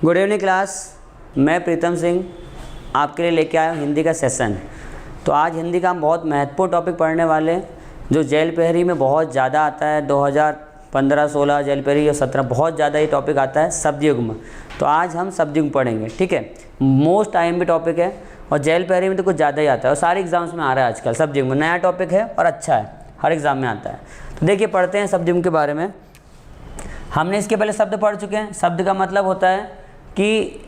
Good evening class. मैं प्रीतम सिंह आपके लिए लेके आया हूँ हिंदी का सेशन। तो आज हिंदी का हम बहुत महत्वपूर्ण टॉपिक पढ़ने वाले हैं जो जेल पहरी में बहुत ज़्यादा आता है। 2015-16 जेल पहरी या 17 बहुत ज़्यादा ये टॉपिक आता है, शब्द युग्म। तो आज हम शब्द युग्म पढ़ेंगे, ठीक है। मोस्ट IMP टॉपिक है और जेल पहरी में तो कुछ ज़्यादा ही आता है और सारे एग्जाम्स में आ रहा है आजकल। शब्द युग्म नया टॉपिक है और अच्छा है, हर एग्ज़ाम में आता है। तो देखिए पढ़ते हैं शब्द युग्म के बारे में। हमने इसके पहले शब्द पढ़ चुके हैं। शब्द का मतलब होता है कि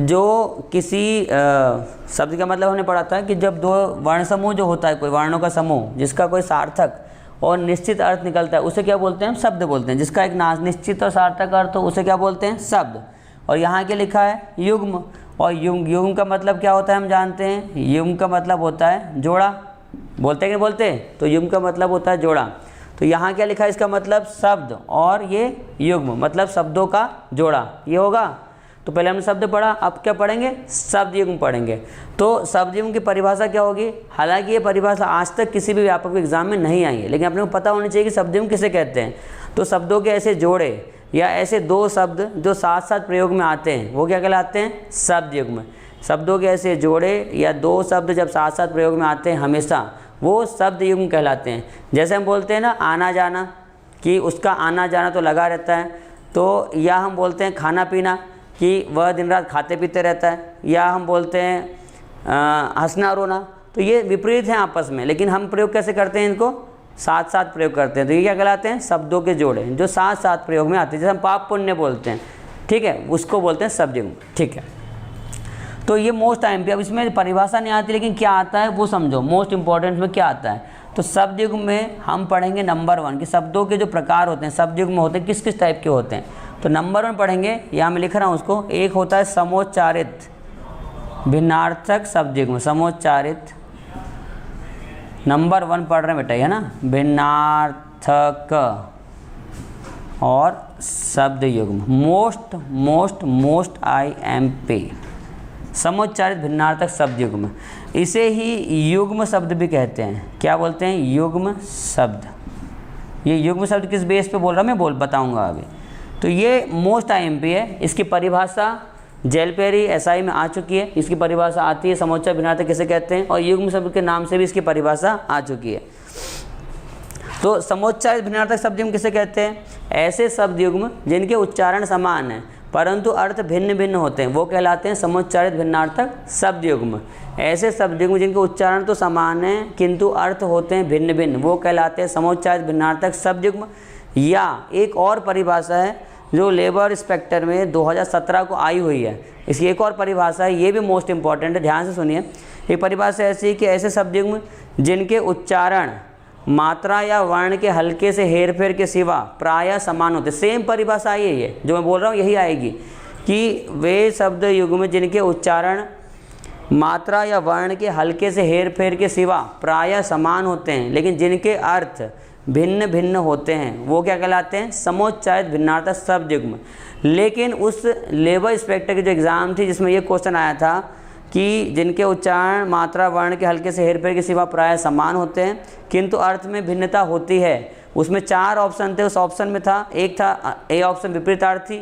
जो किसी शब्द का मतलब हमने पढ़ा था कि जब दो वर्ण समूह जो होता है, कोई वर्णों का समूह जिसका कोई सार्थक और निश्चित अर्थ निकलता है उसे क्या बोलते हैं? हम शब्द बोलते हैं। जिसका एक निश्चित और सार्थक अर्थ हो उसे क्या बोलते हैं? शब्द। और यहाँ के लिखा है युग्म। और युग्म का मतलब क्या होता है हम जानते हैं। युग्म का मतलब होता है जोड़ा। बोलते हैं कि नहीं बोलते? तो युग्म का मतलब होता है जोड़ा। तो यहाँ क्या लिखा है? इसका मतलब शब्द और ये युग्म मतलब शब्दों का जोड़ा, ये होगा। तो पहले हमने शब्द पढ़ा, अब क्या पढ़ेंगे? शब्द युग्म पढ़ेंगे। तो शब्द युग्म की परिभाषा क्या होगी? हालांकि ये परिभाषा आज तक किसी भी व्यापक एग्जाम में नहीं आई है, लेकिन अपने को पता होना चाहिए कि शब्द युग्म किसे कहते हैं। तो शब्दों के ऐसे जोड़े या ऐसे दो शब्द जो साथ साथ प्रयोग में आते हैं वो क्या कहलाते हैं? शब्द युग्म। शब्दों के ऐसे जोड़े या दो शब्द जब साथ साथ प्रयोग में आते हैं हमेशा, वो शब्द युग्म कहलाते हैं। जैसे हम बोलते हैं ना आना जाना, कि उसका आना जाना तो लगा रहता है। तो या हम बोलते हैं खाना पीना कि वह दिन रात खाते पीते रहता है। या हम बोलते हैं हंसना रोना। तो ये विपरीत हैं आपस में, लेकिन हम प्रयोग कैसे करते हैं? इनको साथ साथ प्रयोग करते हैं। तो ये क्या कहलाते हैं? शब्दों के जोड़े जो साथ साथ प्रयोग में आते हैं। जैसे हम पाप पुण्य बोलते हैं, ठीक है, उसको बोलते हैं शब्द युग्म, ठीक है। तो ये मोस्ट IMP। अब इसमें परिभाषा नहीं आती, लेकिन क्या आता है वो समझो। मोस्ट इंपॉर्टेंट में क्या आता है? तो शब्द युग्म में हम पढ़ेंगे नंबर 1 कि शब्दों के जो प्रकार होते हैं, शब्द युग्म होते हैं किस किस टाइप के होते हैं। तो नंबर 1 पढ़ेंगे, यहाँ मैं लिख रहा हूँ उसको। एक होता है समोच्चारित भिन्नार्थक शब्द युग्म। समोच्चारित नंबर 1 पढ़ रहे हैं बेटा, है ना, भिन्नार्थक और शब्द युग्म। मोस्ट IMP समोच्चारित भिन्नार्थक शब्द युग्म। इसे ही युग्म शब्द भी कहते हैं। क्या बोलते हैं? युग्म शब्द। ये युग्म शब्द किस बेस पे बोल रहा हूँ मैं बताऊंगा अभी। तो ये मोस्ट IMP है। इसकी परिभाषा जेल पहरी SI में आ चुकी है। इसकी परिभाषा आती है समोच्चारित भिन्नार्थक किसे कहते हैं, और युग्म शब्द के नाम से भी इसकी परिभाषा आ चुकी है। तो समोच्चारित भिन्नार्थक शब्द युग्म किसे कहते हैं? ऐसे शब्द युग्म जिनके उच्चारण समान है परंतु अर्थ भिन्न भिन्न होते हैं वो कहलाते हैं समोच्चारित भिन्नार्थक शब्द युग्म। ऐसे शब्द युग्म जिनके उच्चारण तो समान है किंतु अर्थ होते हैं भिन्न भिन्न वो कहलाते हैं समोच्चारित भिन्नार्थक शब्द युग्म। या एक और परिभाषा है जो लेबर इंस्पेक्टर में 2017 को आई हुई है। इसकी एक और परिभाषा है, ये भी मोस्ट इंपॉर्टेंट है, ध्यान से सुनिए। ये परिभाषा ऐसी है कि ऐसे शब्द युग्म जिनके उच्चारण मात्रा या वर्ण के हल्के से हेरफेर के सिवा प्रायः समान होते। सेम परिभाषा आई है, ये जो मैं बोल रहा हूँ यही आएगी कि वे शब्द युग्म जिनके उच्चारण मात्रा या वर्ण के हल्के से हेरफेर के सिवा प्रायः समान होते हैं लेकिन जिनके अर्थ भिन्न भिन्न होते हैं वो क्या कहलाते हैं? समोच्चारित भिन्नार्थक शब्द युग्म। लेकिन उस लेबर इंस्पेक्टर की जो एग्ज़ाम थी जिसमें ये क्वेश्चन आया था कि जिनके उच्चारण मात्रा वर्ण के हल्के से हेरफेर के सिवा प्रायः समान होते हैं किंतु अर्थ में भिन्नता होती है, उसमें 4 ऑप्शन थे। उस ऑप्शन में था, एक था ए ऑप्शन विपरीतार्थी,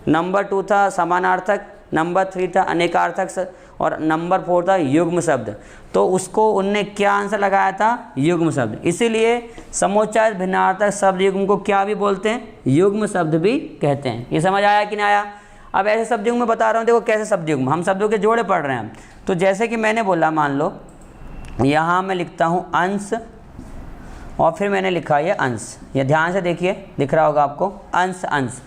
नंबर 2 था समानार्थक, नंबर 3 था अनेकार्थक और नंबर 4 था युग्म शब्द। तो उसको उनने क्या आंसर लगाया था? युग्म शब्द। इसीलिए समोच्चारित भिन्नार्थक शब्द युग्म को क्या भी बोलते हैं? युग्म शब्द भी कहते हैं। ये समझ आया कि नहीं आया? अब ऐसे शब्द युग्म में बता रहा हूँ, देखो कैसे शब्द युग्म। हम शब्दों के जोड़े पढ़ रहे हैं। तो जैसे कि मैंने बोला, मान लो यहाँ मैं लिखता हूँ अंश और फिर मैंने लिखा ये अंश। ये ध्यान से देखिए, दिख रहा होगा आपको, अंश अंश।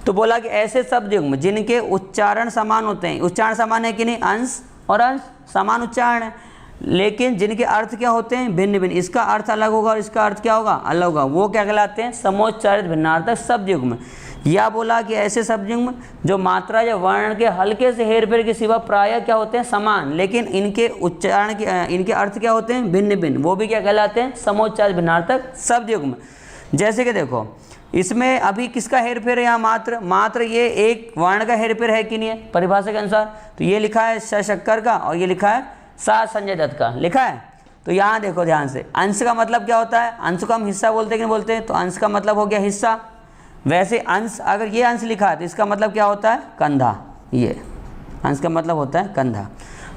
तो बोला कि ऐसे शब्द युग्म जिनके उच्चारण समान होते हैं। उच्चारण समान है कि नहीं? अंश और अंश समान उच्चारण है, लेकिन जिनके अर्थ क्या होते हैं? भिन्न भिन्न। इसका अर्थ अलग होगा और इसका अर्थ क्या होगा? अलग होगा। वो क्या कहलाते हैं? समोच्चारित भिन्नार्थक शब्द युग्म। या बोला कि ऐसे शब्द युग्म जो मात्रा या वर्ण के हल्के से हेरफेर के सिवा प्रायः क्या होते हैं? समान, लेकिन इनके उच्चारण के इनके अर्थ क्या होते हैं? भिन्न भिन्न। वो भी क्या कहलाते हैं? समोच्चारित भिन्नार्थक शब्द युग्म। जैसे कि देखो इसमें अभी किसका हेरफेर है? यहाँ मात्र ये एक वर्ण का हेरफेर है कि नहीं है परिभाषा के अनुसार? तो ये लिखा है श शक्कर का और ये लिखा है सा संजय दत्त का लिखा है। तो यहाँ देखो ध्यान से, अंश का मतलब क्या होता है? अंश को हम हिस्सा बोलते हैं कि नहीं बोलते हैं? तो अंश का मतलब हो गया हिस्सा। वैसे अंश, अगर ये अंश लिखा है तो इसका मतलब क्या होता है? कंधा। ये अंश का मतलब होता है कंधा।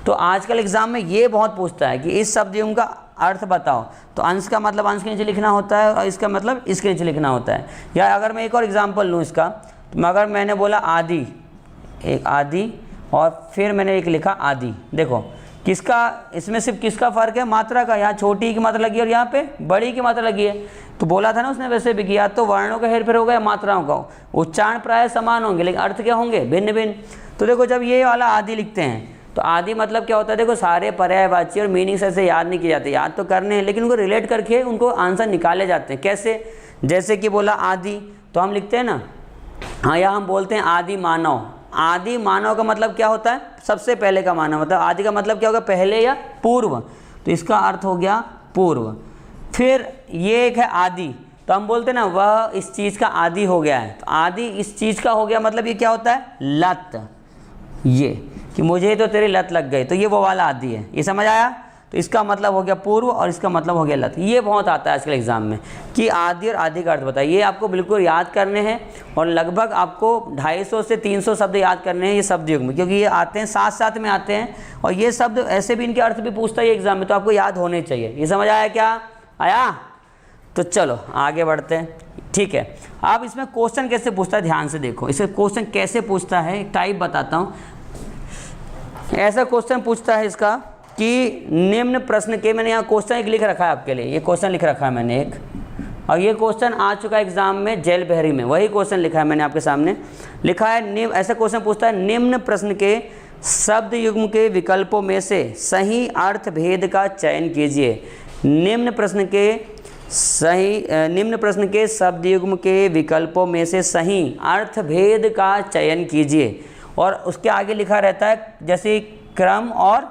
तो आजकल एग्जाम में ये बहुत पूछता है कि इस शब्द युग्म का अर्थ बताओ, तो अंश का मतलब अंश के नीचे लिखना होता है और इसका मतलब इसके नीचे लिखना होता है। या अगर मैं एक और एग्जांपल लूँ इसका, तो अगर मैंने बोला आदि, एक आदि और फिर मैंने एक लिखा आदि, देखो किसका, इसमें सिर्फ किसका फ़र्क है, मात्रा का। यहाँ छोटी की मात्रा लगी है और यहाँ पे बड़ी की मात्रा लगी है। तो बोला था ना उसने वैसे भी किया, तो वर्णों का हेरफेर होगा या मात्राओं का, उच्चारण प्राय समान होंगे लेकिन अर्थ क्या होंगे, भिन्न भिन्न। तो देखो जब ये वाला आदि लिखते हैं तो आदि मतलब क्या होता है, देखो सारे पर्यायवाची और मीनिंग्स ऐसे याद नहीं किए जाते, याद तो करने हैं लेकिन उनको रिलेट करके उनको आंसर निकाले जाते हैं। कैसे, जैसे कि बोला आदि तो हम लिखते हैं ना, हाँ या हम बोलते हैं आदि मानव। आदि मानव का मतलब क्या होता है, सबसे पहले का मानव, मतलब आदि का मतलब क्या होगा, पहले या पूर्व, तो इसका अर्थ हो गया पूर्व। फिर ये एक है आदि, तो हम बोलते हैं ना वह इस चीज़ का आदि हो गया है, तो आदि इस चीज़ का हो गया, मतलब ये क्या होता है, लत, ये कि मुझे तो तेरी लत लग गई, तो ये वो वाला आदि है। ये समझ आया, तो इसका मतलब हो गया पूर्व और इसका मतलब हो गया लत। ये बहुत आता है आजकल एग्जाम में कि आदि और आदि का अर्थ बताइए। ये आपको बिल्कुल याद करने हैं और लगभग आपको 250 से 300 शब्द याद करने हैं ये शब्द युग में, क्योंकि ये आते हैं साथ साथ में आते हैं और ये शब्द ऐसे भी इनके अर्थ भी पूछता है एग्जाम में, तो आपको याद होने चाहिए। ये समझ आया क्या, आया? तो चलो आगे बढ़ते हैं, ठीक है। अब इसमें क्वेश्चन कैसे पूछता है, ध्यान से देखो इसे क्वेश्चन कैसे पूछता है, एक टाइप बताता हूँ। ऐसा क्वेश्चन पूछता है इसका कि निम्न प्रश्न के, मैंने यहाँ क्वेश्चन एक लिख रखा है आपके लिए, ये क्वेश्चन लिख रखा है मैंने एक, और ये क्वेश्चन आ चुका है एग्जाम में जेल बहरी में, वही क्वेश्चन लिखा है मैंने आपके सामने। लिखा है ऐसा क्वेश्चन पूछता है, निम्न प्रश्न के शब्द युग्म के विकल्पों में से सही अर्थ भेद का चयन कीजिए। निम्न प्रश्न के शब्द युग्म के विकल्पों में से सही अर्थ भेद का चयन कीजिए। और उसके आगे लिखा रहता है जैसे क्रम, और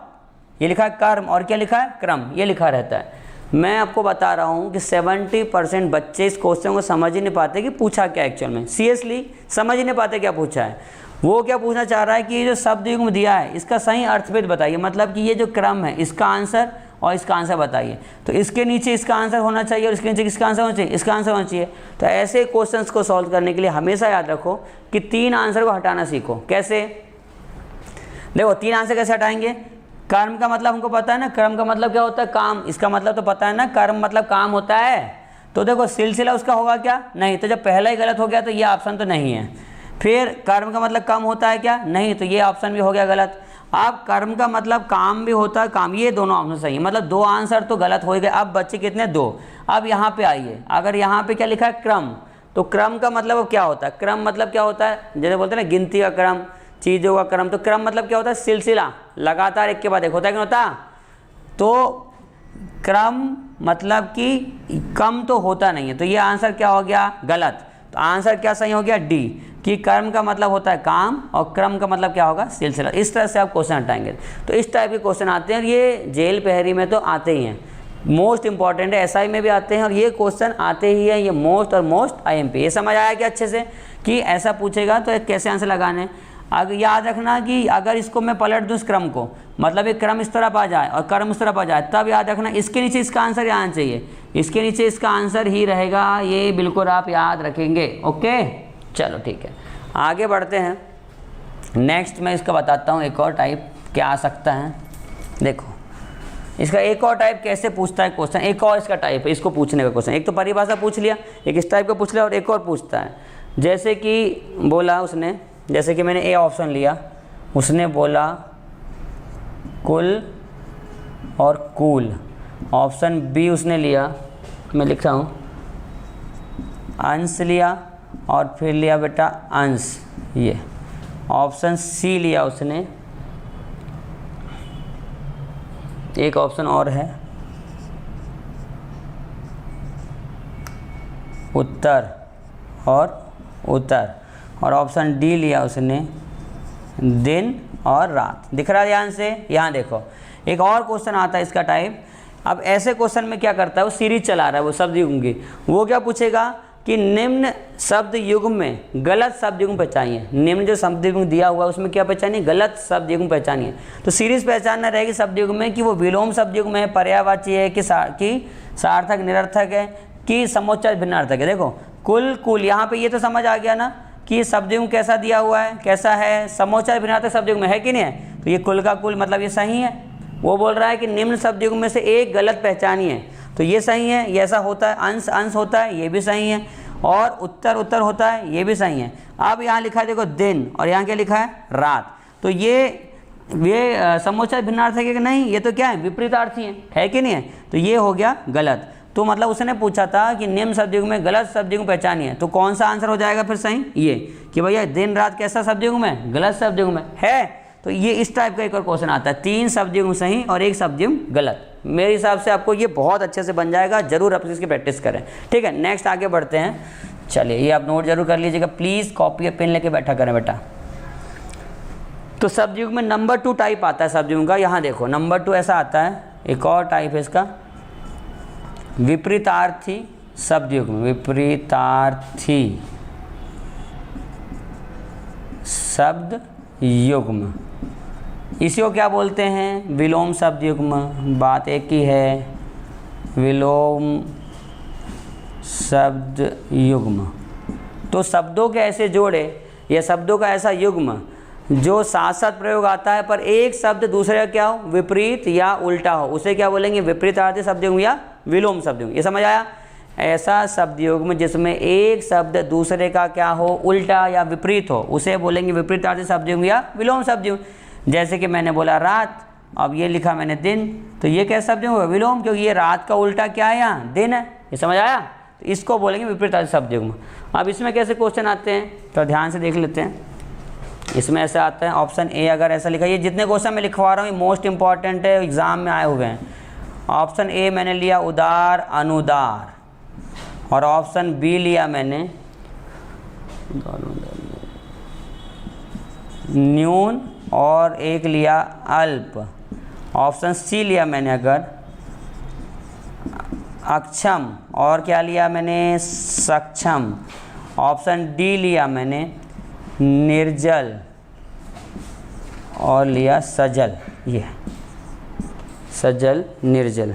ये लिखा है कर्म, और क्या लिखा है, क्रम, ये लिखा रहता है। मैं आपको बता रहा हूँ कि 70% बच्चे इस क्वेश्चन को समझ ही नहीं पाते कि पूछा क्या एक्चुअल में, सीरियसली समझ ही नहीं पाते क्या पूछा है। वो क्या पूछना चाह रहा है कि ये जो शब्द युग्म दिया है इसका सही अर्थभेद बताइए, मतलब कि ये जो क्रम है इसका आंसर और इसका आंसर बताइए। तो इसके नीचे इसका आंसर होना चाहिए और इसके नीचे किसका आंसर होना चाहिए, इसका आंसर होना चाहिए। तो ऐसे क्वेश्चंस को सॉल्व करने के लिए हमेशा याद रखो कि 3 आंसर को हटाना सीखो। कैसे, देखो 3 आंसर कैसे हटाएंगे। कर्म का मतलब हमको पता है ना, कर्म का मतलब क्या होता है, काम, इसका मतलब तो पता है ना, कर्म मतलब काम होता है। तो देखो सिलसिला उसका होगा क्या, नहीं, तो जब पहला ही गलत हो गया तो ये ऑप्शन तो नहीं है। फिर कर्म का मतलब कम होता है क्या, नहीं, तो ये ऑप्शन भी हो गया गलत। अब कर्म का मतलब काम भी होता है, काम, ये दोनों ऑप्शन सही है, मतलब 2 आंसर तो गलत हो गए। अब बच्चे कितने, 2। अब यहाँ पे आइए, अगर यहाँ पे क्या लिखा है क्रम, तो क्रम का मतलब अब क्या होता है, क्रम मतलब क्या होता है, जैसे बोलते हैं ना गिनती का क्रम, चीज़ों का क्रम, तो क्रम मतलब क्या होता है, सिलसिला, लगातार एक के बाद एक होता है कि होता। तो क्रम मतलब कि कम तो होता नहीं है, तो ये आंसर क्या हो गया, गलत। तो आंसर क्या सही हो गया, डी, कि कर्म का मतलब होता है काम और क्रम का मतलब क्या होगा, सिलसिला। इस तरह से आप क्वेश्चन हटाएंगे। तो इस टाइप के क्वेश्चन आते हैं और ये जेल पहरी में तो आते ही हैं, मोस्ट इंपॉर्टेंट है, एसआई में भी आते हैं और ये क्वेश्चन आते ही हैं, ये मोस्ट और मोस्ट आईएमपी। ये समझ आया कि अच्छे से कि ऐसा पूछेगा तो कैसे आंसर लगाने। अगर याद रखना कि अगर इसको मैं पलट दूँ इस क्रम को, मतलब एक क्रम इस तरफ आ जाए और कर्म इस तरफ आ जाए, तब याद रखना इसके नीचे इसका आंसर यहाँ आना चाहिए, इसके नीचे इसका आंसर ही रहेगा, ये बिल्कुल आप याद रखेंगे। ओके, चलो ठीक है, आगे बढ़ते हैं। नेक्स्ट मैं इसका बताता हूँ एक और टाइप क्या आ सकता है। देखो इसका एक और टाइप कैसे पूछता है क्वेश्चन, एक और इसका टाइप है इसको पूछने का क्वेश्चन। एक तो परिभाषा पूछ लिया, एक इस टाइप का पूछ लिया और एक और पूछता है। जैसे कि बोला उसने, जैसे कि मैंने ए ऑप्शन लिया, उसने बोला कुल और कूल। ऑप्शन बी उसने लिया, मैं लिख रहा हूँ अंश लिया और फिर लिया बेटा अंश। ये ऑप्शन सी लिया उसने, एक ऑप्शन और है उत्तर और उतर, और ऑप्शन डी लिया उसने दिन और रात। दिख रहा है ध्यान से, यहाँ देखो एक और क्वेश्चन आता है इसका टाइप। अब ऐसे क्वेश्चन में क्या करता है, वो सीरीज चला रहा है वो शब्द युग्म की, वो क्या पूछेगा कि निम्न शब्द युग्म में गलत शब्द युग्म पहचानिए। निम्न जो शब्द युग्म दिया हुआ है उसमें क्या पहचानिए, गलत शब्द युग्म पहचानिए। तो सीरीज पहचानना रहेगी शब्द युग्म में कि वो विलोम शब्द युग्म है, पर्यायवाची है कि सार्थक निरर्थक है कि समोच्चार भिन्नार्थक है। देखो कुल कुल, यहाँ पे ये तो समझ आ गया ना कि शब्द युग्म कैसा दिया हुआ है, कैसा है, समोच्चारित भिन्नार्थक शब्द युग्म है कि नहीं है, तो ये कुल का कुल मतलब ये सही है। वो बोल रहा है कि निम्न शब्द युग्म में से एक गलत पहचानिए, तो ये सही है, ये ऐसा होता है, अंश अंश होता है, ये भी सही है, और उत्तर उत्तर होता है, ये भी सही है। अब यहाँ लिखा है देखो दिन, और यहाँ क्या लिखा है रात, तो ये समोच्चारित भिन्नार्थक है कि नहीं, ये तो क्या है विपरीतार्थी है कि नहीं है, तो ये हो गया गलत। तो मतलब उसने पूछा था कि निम्न शब्द युग्म में गलत शब्द युग्म पहचानिए, तो कौन सा आंसर हो जाएगा फिर सही, ये कि भैया दिन रात कैसा शब्द युग्म है, गलत शब्द युग्म है। तो ये इस टाइप का एक और क्वेश्चन आता है, 3 शब्द युग्म सही और 1 शब्द युग्म गलत। मेरे हिसाब से आपको ये बहुत अच्छे से बन जाएगा, जरूर आप इसकी प्रैक्टिस करें। ठीक है, नेक्स्ट आगे बढ़ते हैं। चलिए ये आप नोट जरूर कर लीजिएगा, प्लीज़ कॉपी और पेन लेके बैठा करें बेटा। तो शब्द युग्म में नंबर 2 टाइप आता है शब्द युग्म का, यहाँ देखो नंबर 2 ऐसा आता है, एक और टाइप है इसका विपरीतार्थी शब्द युग्म, विपरीतार्थी शब्द युग्म, इसी को क्या बोलते हैं, विलोम शब्द युग्म। बात एक ही है, विलोम शब्द युग्म। तो शब्दों के ऐसे जोड़े या शब्दों का ऐसा युग्म जो साथ साथ प्रयोग आता है पर एक शब्द दूसरे का क्या हो, विपरीत या उल्टा हो, उसे क्या बोलेंगे, विपरीतार्थी शब्द युग्म या विलोम शब्द युग्म। ये समझ आया, ऐसा शब्द युग्म जिसमें एक शब्द दूसरे का क्या हो, उल्टा या विपरीत हो, उसे बोलेंगे विपरीतार्थी शब्द युग्म या विलोम शब्द युग्म। जैसे कि मैंने बोला रात, अब ये लिखा मैंने दिन, तो ये कैसा शब्द युग्म है, विलोम, क्योंकि ये रात का उल्टा क्या है, यहाँ दिन है। ये समझ आया, तो इसको बोलेंगे विपरीतार्थी शब्द युग्म। अब इसमें कैसे क्वेश्चन आते हैं तो ध्यान से देख लेते हैं। इसमें ऐसा आता है ऑप्शन ए, अगर ऐसा लिखा, ये जितने क्वेश्चन मैं लिखवा रहा हूँ ये मोस्ट इंपॉर्टेंट है, एग्जाम में आए हुए हैं। ऑप्शन ए मैंने लिया उदार अनुदार, और ऑप्शन बी लिया मैंने न्यून, और एक लिया अल्प। ऑप्शन सी लिया मैंने अगर अक्षम, और क्या लिया मैंने सक्षम। ऑप्शन डी लिया मैंने निर्जल, और लिया सजल, ये सजल निर्जल,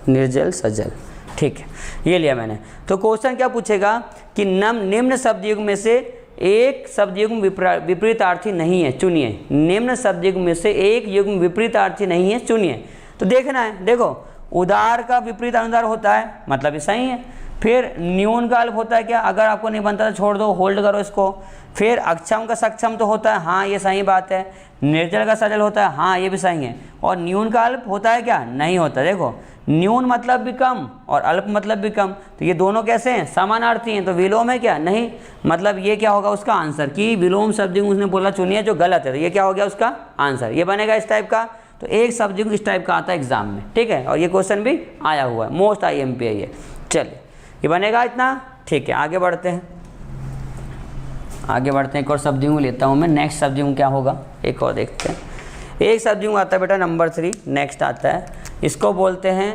निर्जल सजल। ठीक है, ये लिया मैंने। तो क्वेश्चन क्या पूछेगा कि निम्न शब्द युग्म में से एक शब्द युग्म विपरीतार्थी नहीं है, चुनिए। निम्न शब्द युग्म में से एक युग्म विपरीतार्थी नहीं है, चुनिए। तो देखना है, देखो उदार का विपरीत अनुदार होता है, मतलब ये सही है। फिर न्यून का अल्प होता है क्या, अगर आपको नहीं बनता तो छोड़ दो, होल्ड करो इसको। फिर अक्षम का सक्षम तो होता है, हाँ ये सही बात है। निर्जल का सजल होता है, हाँ ये भी सही है। और न्यून का अल्प होता है क्या, नहीं होता। देखो न्यून मतलब भी कम और अल्प मतलब भी कम, तो ये दोनों कैसे हैं, समानार्थी हैं। तो विलोम है क्या, नहीं। मतलब ये क्या होगा उसका आंसर, कि विलोम शब्द उसने बोला चुनिए जो गलत है, तो ये क्या हो गया उसका आंसर, ये बनेगा इस टाइप का। तो एक शब्द इस टाइप का आता है एग्जाम में, ठीक है, और ये क्वेश्चन भी आया हुआ है, मोस्ट IMP है ये। चलिए ये बनेगा इतना, ठीक है। आगे बढ़ते हैं, आगे बढ़ते हैं। एक और शब्द लेता हूँ मैं, नेक्स्ट शब्द क्या होगा, एक और देखते हैं। एक शब्द आता है बेटा नंबर 3, नेक्स्ट आता है, इसको बोलते हैं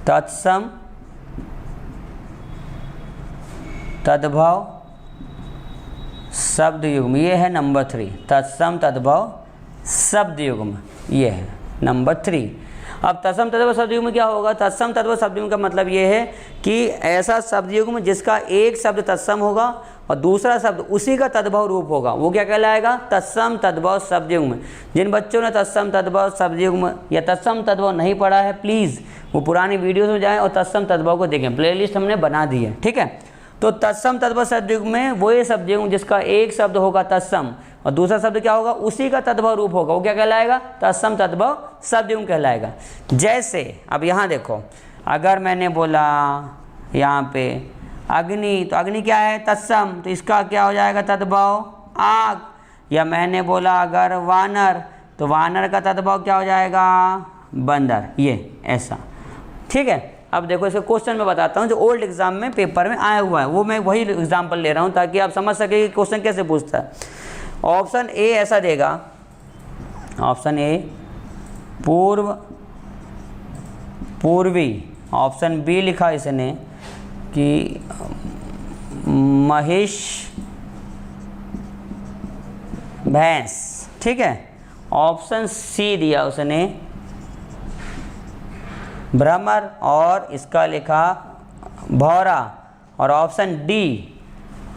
तत्सम तद्भव शब्द युग्म। ये है नंबर 3, तत्सम तद्भव शब्द युग्म, ये है नंबर 3। अब तत्सम तद्भव शब्द युग्म क्या होगा, तत्सम तद्भव शब्द युग्म का मतलब ये है कि ऐसा शब्द युग्म जिसका एक शब्द तत्सम होगा और दूसरा शब्द उसी का तद्भव रूप होगा, वो क्या कहलाएगा, तत्सम तद्भव शब्द युग्म। जिन बच्चों ने तत्सम तद्भव शब्द युग्म या तत्सम तद्भव नहीं पढ़ा है, प्लीज़ वो पुरानी वीडियोस में जाएं और तत्सम तद्भव को देखें, प्लेलिस्ट हमने बना दी है, ठीक है। तो तत्सम तद्भव शब्द युग्म में वो ये शब्द युग्म जिसका एक शब्द होगा तत्सम और दूसरा शब्द क्या होगा, उसी का तद्भव रूप होगा, वो क्या कहलाएगा, तत्सम तद्भव शब्द युग्म कहलाएगा। जैसे अब यहाँ देखो, अगर मैंने बोला यहाँ पे अग्नि, तो अग्नि क्या है, तत्सम, तो इसका क्या हो जाएगा तद्भव आग। या मैंने बोला अगर वानर, तो वानर का तद्भव क्या हो जाएगा, बंदर, ये ऐसा, ठीक है। अब देखो इसका क्वेश्चन मैं बताता हूँ जो ओल्ड एग्जाम में पेपर में आया हुआ है, वो मैं वही एग्जाम्पल ले रहा हूँ ताकि आप समझ सके कि क्वेश्चन कैसे पूछता है। ऑप्शन ए ऐसा देगा, ऑप्शन ए पूर्व पूर्वी, ऑप्शन बी लिखा इसने कि महिष भैंस, ठीक है। ऑप्शन सी दिया उसने भ्रमर और इसका लिखा भौरा, और ऑप्शन डी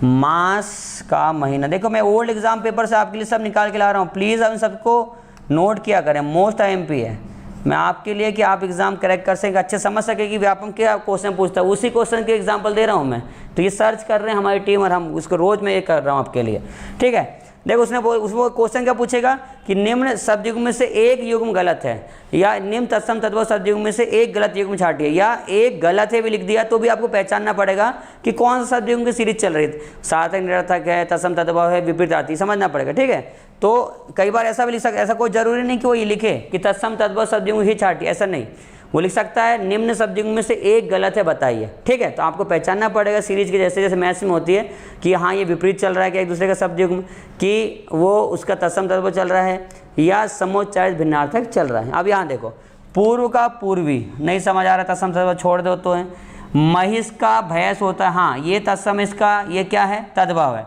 मास का महीना। देखो मैं ओल्ड एग्जाम पेपर से आपके लिए सब निकाल के ला रहा हूँ, प्लीज़ अब इन सबको नोट किया करें, मोस्ट IMP है मैं आपके लिए कि आप एग्जाम करेक्ट कर सकें, अच्छे समझ सके कि व्यापक क्या क्वेश्चन पूछता है, उसी क्वेश्चन के एग्जाम्पल दे रहा हूँ मैं। तो ये सर्च कर रहे हैं हमारी टीम और हम उसको रोज़ मैं ये कर रहा हूँ आपके लिए, ठीक है। देखो उसमें क्वेश्चन क्या पूछेगा कि निम्न शब्द युग्म में से एक युग्म गलत है, या निम्न तत्सम तद्भव शब्द युग्म में से एक गलत युग्म छाटिए, या एक गलत है भी लिख दिया तो भी आपको पहचानना पड़ेगा कि कौन सा शब्द युग्म की सीरीज चल रही है, सार्थक निरर्थक है, तत्सम तद्भव है, विपरीतार्थी, समझना पड़ेगा, ठीक है। तो कई बार ऐसा भी लिख सकता, ऐसा कोई जरूरी नहीं कि वो ये लिखे कि तत्सम तद्भव शब्द युग्म ही छाटिए, ऐसा नहीं, वो लिख सकता है निम्न शब्द युग्म में से एक गलत है बताइए, ठीक है। तो आपको पहचानना पड़ेगा सीरीज के जैसे जैसे मैथ्स में होती है कि हाँ ये विपरीत चल रहा है कि एक दूसरे का शब्द युग्म, कि वो उसका तत्सम तद्भव चल रहा है या समोच्चारित भिन्नार्थक चल रहा है। अब यहाँ देखो, पूर्व का पूर्वी नहीं समझ आ रहा, तत्सम तद्भव छोड़ दो तो है। महिष का भैंस होता है, हाँ ये तत्सम, इसका ये क्या है, तद्भव है।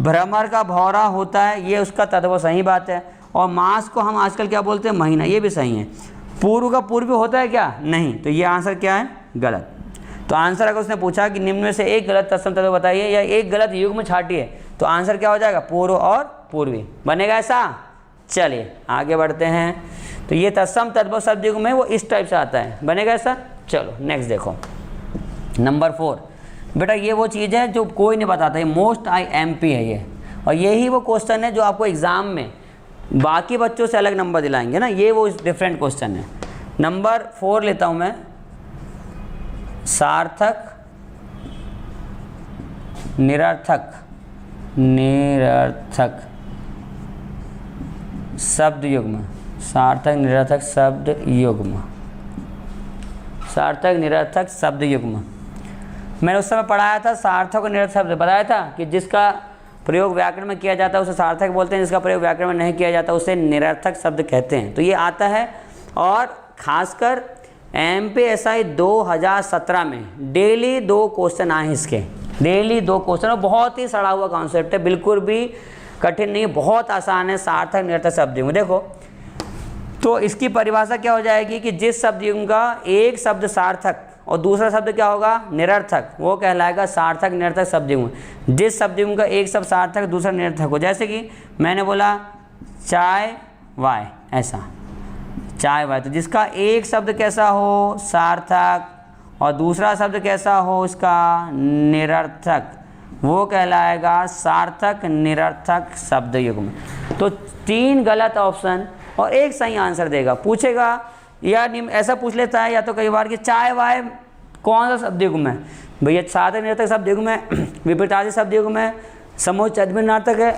भ्रमर का भौरा होता है, ये उसका तद्भव, सही बात है। और मास को हम आजकल क्या बोलते हैं, महीना, ये भी सही है। पूर्व का पूर्व होता है क्या, नहीं, तो ये आंसर क्या है, गलत। तो आंसर अगर उसने पूछा कि निम्न में से एक गलत तत्सम तद्भव बताइए या एक गलत युग्म छाटिए, तो आंसर क्या हो जाएगा, पूर्व और पूर्वी बनेगा ऐसा। चलिए आगे बढ़ते हैं। तो ये तत्सम तद्भव शब्द युग्म है, वो इस टाइप से आता है, बनेगा ऐसा। चलो नेक्स्ट देखो, नंबर 4। बेटा ये वो चीज़ है जो कोई नहीं बताता, ये मोस्ट IMP है ये, और यही वो क्वेश्चन है जो आपको एग्ज़ाम में बाकी बच्चों से अलग नंबर दिलाएंगे ना, ये वो डिफरेंट क्वेश्चन है। नंबर 4 लेता हूँ मैं, सार्थक निरर्थक शब्द युग्म, सार्थक निरर्थक शब्द युग्म, सार्थक निरर्थक शब्द युग्म। मैंने उस समय पढ़ाया था, सार्थक और निरर्थक शब्द बताया था कि जिसका प्रयोग व्याकरण में किया जाता है उसे सार्थक बोलते हैं, जिसका प्रयोग व्याकरण में नहीं किया जाता उसे निरर्थक शब्द कहते हैं। तो ये आता है, और खासकर MPSI 2017 में डेली 2 क्वेश्चन आए इसके, डेली 2 क्वेश्चन, और बहुत ही सड़ा हुआ कॉन्सेप्ट है, बिल्कुल भी कठिन नहीं है, बहुत आसान है। सार्थक निरर्थक शब्द युग्म देखो, तो इसकी परिभाषा क्या हो जाएगी कि जिस शब्द युग्म का एक शब्द सार्थक और दूसरा शब्द क्या होगा, निरर्थक, वो कहलाएगा सार्थक निरर्थक शब्द युग्म। जिस शब्द युग्म का एक शब्द सार्थक दूसरा निरर्थक हो, जैसे कि मैंने बोला चाय वाय, ऐसा चाय वाय, तो जिसका एक शब्द कैसा हो, सार्थक, और दूसरा शब्द कैसा हो इसका, निरर्थक, वो कहलाएगा सार्थक निरर्थक शब्द युग्म। तो 3 गलत ऑप्शन और एक सही आंसर देगा। पूछेगा या ऐसा पूछ लेता है या तो कई बार कि चाय वाय कौन सा शब्द युग्म है, भैया सार्थक निरर्थक शब्द युग्म है, विपरीतार्थी शब्द युग्म है, समोच्चारित भिन्नार्थक है,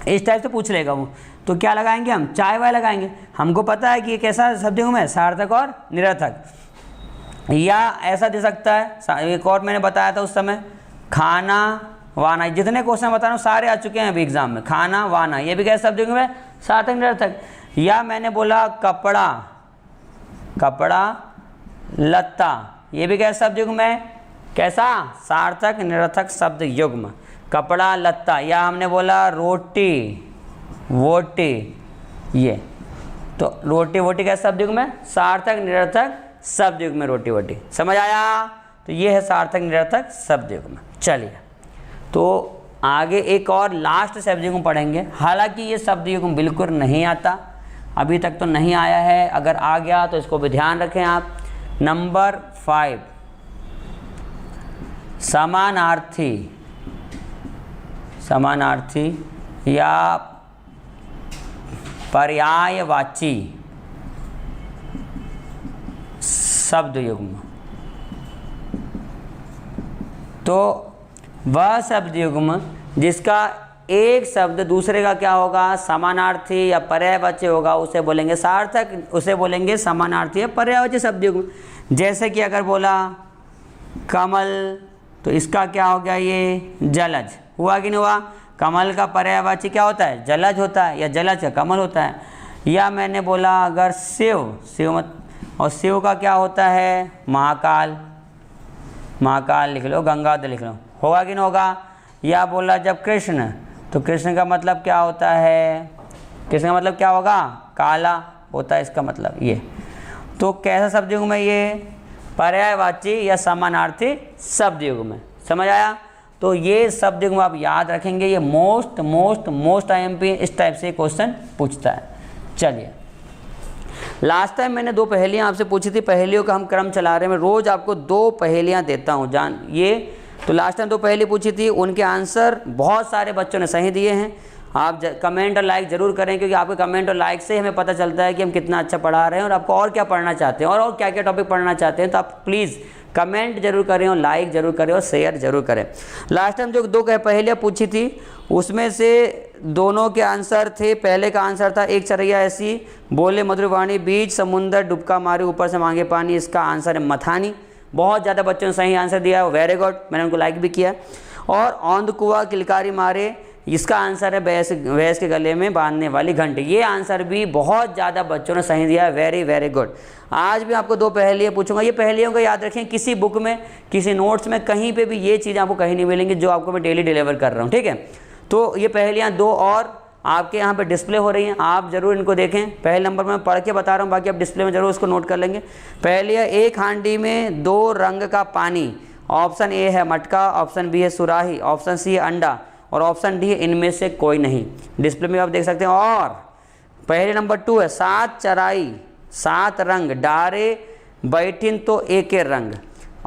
इस टाइप से पूछ लेगा वो। तो क्या लगाएंगे हम, चाय वाय लगाएंगे, हमको पता है कि ये कैसा शब्द युग्म है, सार्थक और निरर्थक। या ऐसा दे सकता है, एक और मैंने बताया था उस समय, खाना वाना, जितने क्वेश्चन बता रहा हूँ सारे आ चुके हैं अभी एग्जाम में, खाना वाना, ये भी कैसा शब्द युग्म है, सार्थक निरर्थक। या मैंने बोला कपड़ा, कपड़ा लत्ता, ये भी कैसा शब्द युग्म है, कैसा, सार्थक निरर्थक शब्द युग्म, कपड़ा लत्ता। या हमने बोला रोटी वोटी, ये तो रोटी वोटी कैसा शब्द युग्म है, सार्थक निरर्थक शब्द युग्म में रोटी वोटी, समझ आया। तो ये है सार्थक निरर्थक शब्द युग्म। चलिए तो आगे एक और लास्ट शब्द युग्म पढ़ेंगे, हालांकि ये शब्द युग्म बिल्कुल नहीं आता, अभी तक तो नहीं आया है, अगर आ गया तो इसको भी ध्यान रखें आप। नंबर 5, समानार्थी, समानार्थी या पर्यायवाची शब्द युग्म। तो वह शब्द युग्म जिसका एक शब्द दूसरे का क्या होगा, समानार्थी या पर्यायवाची होगा, उसे बोलेंगे सार्थक, उसे बोलेंगे समानार्थी या पर्यायवाची शब्द युग्म। जैसे कि अगर बोला कमल, तो इसका क्या हो गया, ये जलज, हुआ कि नहीं हुआ। कमल का पर्यायवाची क्या होता है, जलज होता है, या जलज का कमल होता है। या मैंने बोला अगर शिव, शिव मत, और शिव का क्या होता है, महाकाल, महाकाल लिख लो, गंगाधर लिख लो, होगा कि नहीं होगा। या बोला जब कृष्ण, तो कृष्ण का मतलब क्या होता है, कृष्ण का मतलब क्या होगा, काला होता है इसका मतलब ये। तो कैसा शब्द युग्म है ये, पर्यायवाची या समानार्थी शब्द युग्म है, समझ आया। तो ये शब्द युग्म आप याद रखेंगे, ये मोस्ट मोस्ट मोस्ट IMP इस टाइप से क्वेश्चन पूछता है। चलिए, लास्ट टाइम मैंने 2 पहेलियाँ आपसे पूछी थी, पहेलियों का हम क्रम चला रहे हैं, मैं रोज़ आपको 2 पहेलियाँ देता हूँ जान ये। तो लास्ट टाइम 2 पहेली पूछी थी, उनके आंसर बहुत सारे बच्चों ने सही दिए हैं। आप कमेंट और लाइक ज़रूर करें, क्योंकि आपके कमेंट और लाइक से हमें पता चलता है कि हम कितना अच्छा पढ़ा रहे हैं और आपको और क्या पढ़ना चाहते हैं और क्या क्या टॉपिक पढ़ना चाहते हैं। तो आप प्लीज़ कमेंट जरूर करें और लाइक जरूर करें और शेयर जरूर करें। लास्ट टाइम जो 2 पहेलियाँ पूछी थी उसमें से दोनों के आंसर थे, पहले का आंसर था एक चरैया ऐसी बोले मधुर वाणी, बीच समुंदर डुबका मारे ऊपर से मांगे पानी, इसका आंसर है मथानी। बहुत ज़्यादा बच्चों ने सही आंसर दिया है, वेरी गुड, मैंने उनको लाइक भी किया। और औंध कुआं किलकारी मारे, इसका आंसर है भैंस के गले में बांधने वाली घंटी। ये आंसर भी बहुत ज़्यादा बच्चों ने सही दिया है, वेरी वेरी गुड। आज भी आपको 2 पहेलियाँ पूछूंगा, ये पहेलियों को याद रखें, किसी बुक में किसी नोट्स में कहीं पे भी ये चीज़ आपको कहीं नहीं मिलेंगी जो आपको मैं डेली डिलीवर कर रहा हूँ, ठीक है। तो ये पहेलियाँ 2 और आपके यहाँ पे डिस्प्ले हो रही हैं, आप ज़रूर इनको देखें। पहले नंबर में पढ़ के बता रहा हूँ, बाकी आप डिस्प्ले में ज़रूर उसको नोट कर लेंगे। पहले है, एक हांडी में 2 रंग का पानी, ऑप्शन ए है मटका, ऑप्शन बी है सुराही, ऑप्शन सी है अंडा और ऑप्शन डी है इनमें से कोई नहीं। डिस्प्ले में आप देख सकते हैं। और पहले नंबर 2 है, 7 चराई 7 रंग, डारे बैठिन तो एक रंग।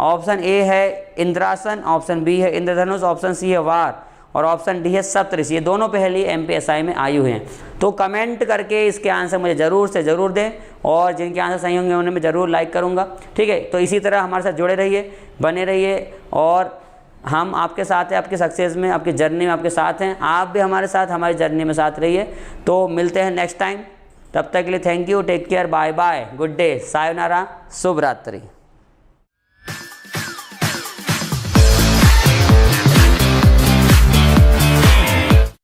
ऑप्शन ए है इंद्रासन, ऑप्शन बी है इंद्रधनुष, ऑप्शन सी है वार और ऑप्शन डी है सप्तऋषि। ये दोनों पहेली MPSI में आई हुई हैं। तो कमेंट करके इसके आंसर मुझे ज़रूर से ज़रूर दें और जिनके आंसर सही होंगे उन्हें मैं ज़रूर लाइक करूँगा, ठीक है। तो इसी तरह हमारे साथ जुड़े रहिए, बने रहिए और हम आपके साथ हैं, आपके सक्सेस में, आपकी जर्नी में आपके साथ हैं। आप भी हमारे साथ हमारी जर्नी में साथ रहिए। तो मिलते हैं नेक्स्ट टाइम, तब तक के लिए thank you, take care, bye bye, good day, सायोनारा, शुभ रात्रि।